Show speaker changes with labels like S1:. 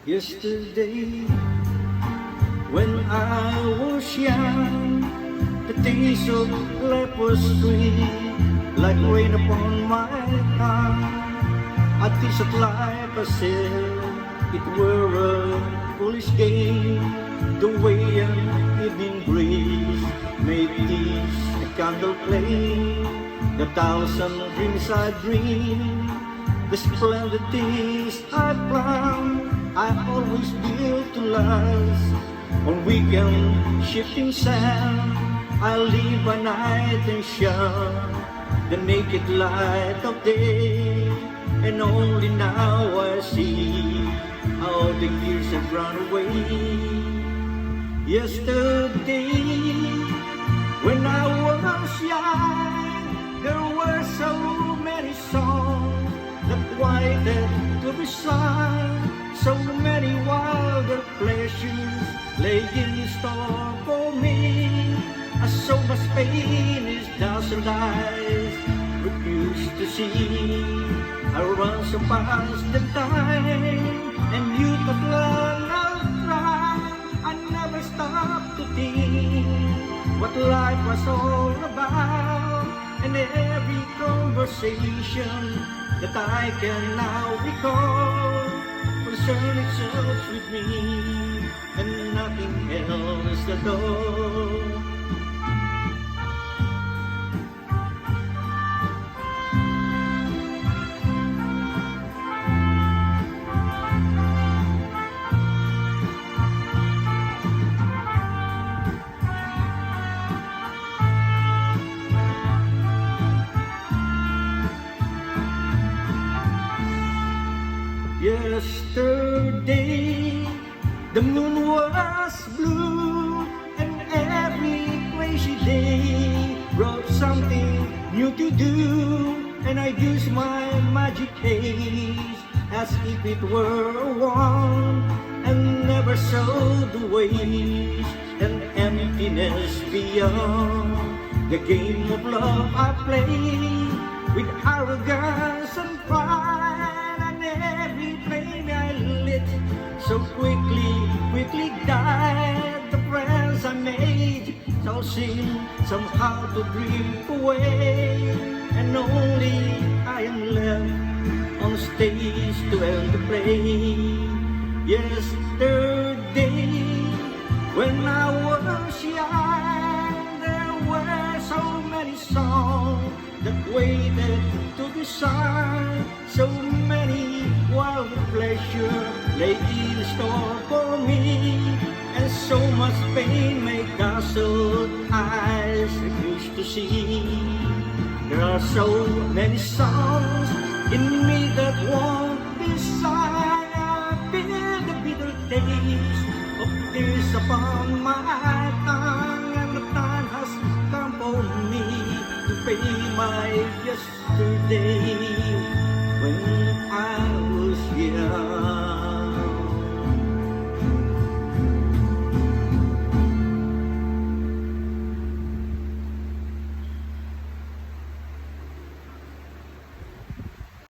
S1: Yesterday, when I was young, the taste of life was sweet, like rain upon my tongue. A taste of life, I said, it were a foolish game. The way an evening breeze made this a candle flame. The thousand dreams I dream, the splendid things I plan, I always build to last. On weekend shifting sand, I live by night and shun the naked light of day. And only now I see how the years have run away. Yesterday, when I was young, there were so many songs that waited to be sung. So many wilder pleasures lay in store for me. So much pain is dazzled eyes refuse to see. I run so fast the time, and youth at long I'll try. I never stop to think what life was all about, and every conversation that I can now recall concern itself with me and nothing else at all. Yesterday, the moon was blue, and every crazy day brought something new to do. And I used my magic haze as if it were one, and never saw the waste and emptiness beyond. The game of love I played with arrogance and pride. Every flame I lit so quickly died. The friends I made so seem somehow to drift away, and only I am left on stage to end the play. Yesterday, when I was young, there were so many songs that waited to be sung. So many wild pleasure lay in store for me, and so much pain my dazzled eyes refuse to see. There are so many songs in me that won't be sung. I feel the bitter taste of tears upon my tongue, and the time has come for me to pay my yesterday. When I